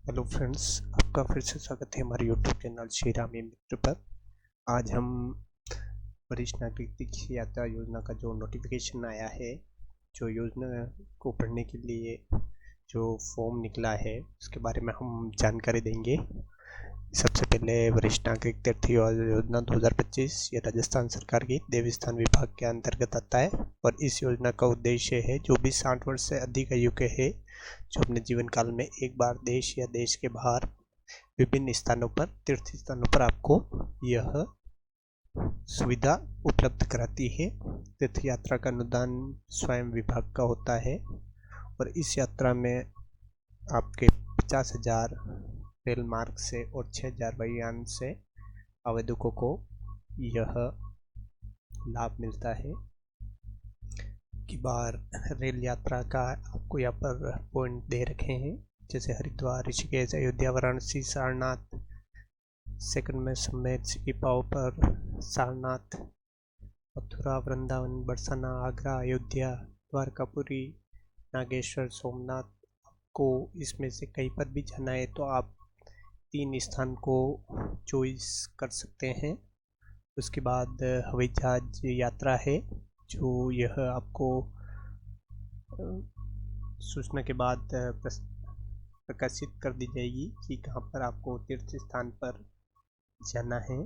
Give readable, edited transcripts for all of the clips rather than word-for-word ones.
Hello friends, आपका फिर से स्वागत है हमारे यूट्यूब चैनल श्री रामी मित्र पर। आज हम वरिष्ठ नागरिक तीर्थ यात्रा योजना का जो नोटिफिकेशन आया है, जो योजना को पढ़ने के लिए जो फॉर्म निकला है उसके बारे में हम जानकारी देंगे। सबसे पहले वरिष्ठ नागरिक तीर्थ योजना 2025 ये राजस्थान सरकार की देवस्थान विभाग के अंतर्गत आता है और इस योजना का उद्देश्य है जो भी 60 वर्ष से अधिक आयु के है, जो अपने जीवन काल में एक बार देश या देश के बाहर विभिन्न स्थानों पर तीर्थ स्थानों पर आपको यह सुविधा उपलब्ध कराती है। तीर्थ यात्रा का अनुदान स्वयं विभाग का होता है और इस यात्रा में आपके 50,000 रेल मार्ग से और 6,000 वायुयान से आवेदकों को यह लाभ मिलता है। की बार रेल यात्रा का आपको यहाँ पर पॉइंट दे रखे हैं, जैसे हरिद्वार, ऋषिकेश, अयोध्या, वाराणसी, सारनाथ। सेकंड में समेत सिटी पाव पर सारनाथ, मथुरा, वृंदावन, बरसाना, आगरा, अयोध्या, द्वारकापुरी, नागेश्वर, सोमनाथ। आपको इसमें से कहीं पर भी जाना है तो आप 3 स्थान को चॉइस कर सकते हैं। उसके बाद हवाई जहाज यात्रा है, जो यह आपको सूचना के बाद प्रकाशित कर दी जाएगी कि कहाँ पर आपको तीर्थ स्थान पर जाना है।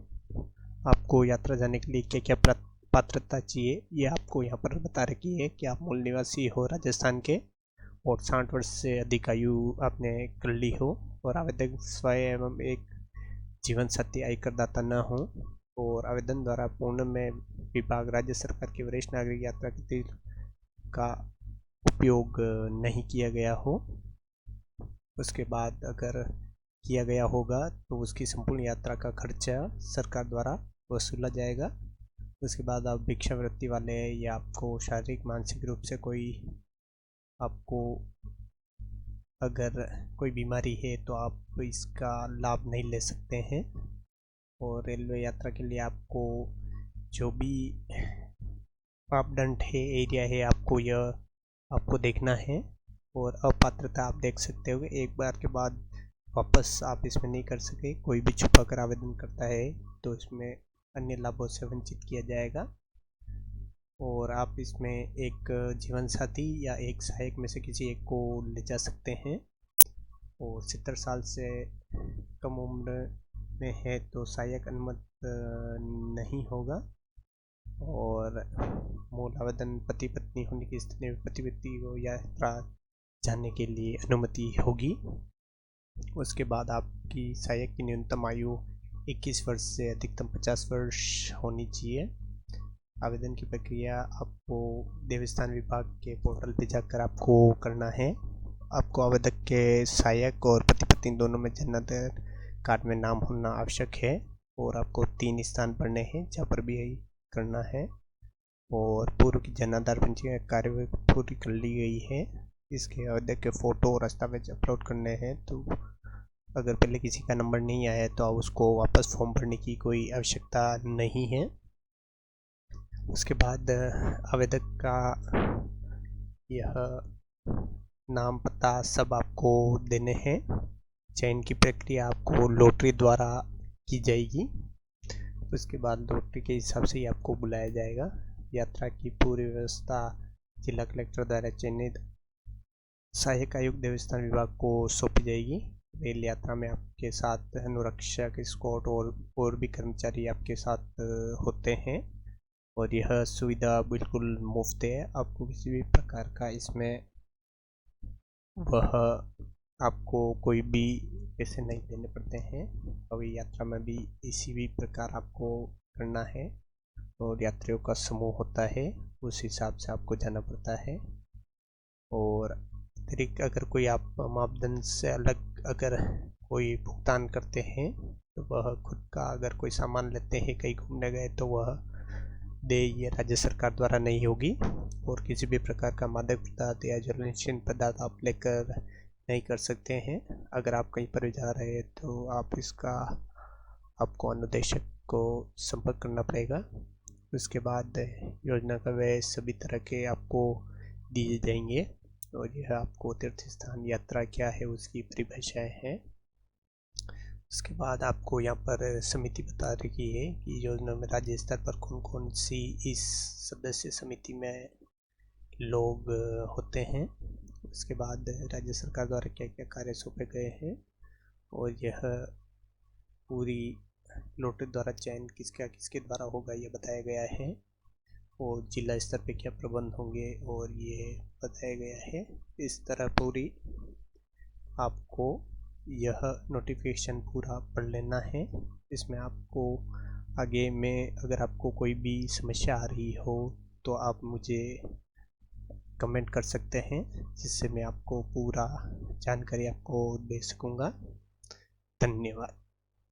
आपको यात्रा जाने के लिए क्या क्या पात्रता चाहिए ये आपको यहाँ पर बता रखी है कि आप मूल निवासी हो राजस्थान के और 60 वर्ष से अधिक आयु आपने कर ली हो और आवेदक स्वयं एवं एक जीवन साथी आयकर दाता न हो और आवेदन द्वारा पूर्ण में विभाग राज्य सरकार की वरिष्ठ नागरिक यात्रा के तीर्थ का उपयोग नहीं किया गया हो। उसके बाद अगर किया गया होगा तो उसकी संपूर्ण यात्रा का खर्चा सरकार द्वारा वसूला जाएगा। उसके बाद आप भिक्षावृत्ति वाले या आपको शारीरिक मानसिक रूप से कोई आपको अगर कोई बीमारी है तो आप इसका लाभ नहीं ले सकते हैं। और रेलवे यात्रा के लिए आपको जो भी मापदंड है, एरिया है, आपको देखना है। और अपात्रता आप देख सकते हो, एक बार के बाद वापस आप इसमें नहीं कर सके। कोई भी छुपा कर आवेदन करता है तो इसमें अन्य लाभों से वंचित किया जाएगा। और आप इसमें एक जीवन साथी या एक सहायक में से किसी एक को ले जा सकते हैं। और 70 साल से कम उम्र में है तो सहायक अनुमत नहीं होगा। और मूल आवेदन पति पत्नी होने की स्थिति में पति पत्नी को यात्रा जाने के लिए अनुमति होगी। उसके बाद आपकी सहायक की न्यूनतम आयु 21 वर्ष से अधिकतम 50 वर्ष होनी चाहिए। आवेदन की प्रक्रिया आपको देवस्थान विभाग के पोर्टल पर जाकर आपको करना है। आपको आवेदक के सहायक और पति पत्नी दोनों में जन्मदिन कार्ड में नाम होना आवश्यक है और आपको 3 स्थान पढ़ने हैं जहाँ पर भी यही करना है। और पूर्व की जनाधार पंजीयन कार्य पूरी कर ली गई है। इसके आवेदक के फ़ोटो और दस्तावेज अपलोड करने हैं, तो अगर पहले किसी का नंबर नहीं आया है तो आप उसको वापस फॉर्म भरने की कोई आवश्यकता नहीं है। उसके बाद आवेदक का यह नाम पता सब आपको देने हैं। चयन की प्रक्रिया आपको लॉटरी द्वारा की जाएगी। उसके बाद लॉटरी के हिसाब से ही आपको बुलाया जाएगा। यात्रा की पूरी व्यवस्था जिला कलेक्टर द्वारा चयनित सहायक आयुक्त देवस्थान विभाग को सौंपी जाएगी। रेल यात्रा में आपके साथ अनुरक्षक, स्कॉट और भी कर्मचारी आपके साथ होते हैं और यह सुविधा बिल्कुल मुफ्त है। आपको किसी भी प्रकार का इसमें वह आपको कोई भी पैसे नहीं देने पड़ते हैं। हवाई यात्रा में भी इसी भी प्रकार आपको करना है और यात्रियों का समूह होता है, उस हिसाब से आपको जाना पड़ता है। और अतिरिक्त अगर कोई आप मापदंड से अलग अगर कोई भुगतान करते हैं तो वह खुद का अगर कोई सामान लेते हैं, कहीं घूमने गए, तो वह देय ये राज्य सरकार द्वारा नहीं होगी। और किसी भी प्रकार का मादक पदार्थ या ज्वलनशील पदार्थ आप लेकर नहीं कर सकते हैं। अगर आप कहीं पर जा रहे हैं तो आप इसका आपको अनुदेशक को संपर्क करना पड़ेगा। उसके बाद योजना का व्यय सभी तरह के आपको दिए जाएंगे और यह आपको तीर्थ स्थान यात्रा क्या है उसकी परिभाषाएं हैं। उसके बाद आपको यहाँ पर समिति बता रही है कि योजना में राज्य स्तर पर कौन कौन सी इस सदस्य समिति में लोग होते हैं। उसके बाद राज्य सरकार द्वारा क्या क्या कार्य सौंपे गए हैं और यह पूरी लोटरी द्वारा चयन किसके द्वारा होगा ये बताया गया है। और जिला स्तर पे क्या प्रबंध होंगे और ये बताया गया है। इस तरह पूरी आपको यह नोटिफिकेशन पूरा पढ़ लेना है। इसमें आपको आगे में अगर आपको कोई भी समस्या आ रही हो तो आप मुझे कमेंट कर सकते हैं, जिससे मैं आपको पूरा जानकारी आपको दे सकूँगा। धन्यवाद।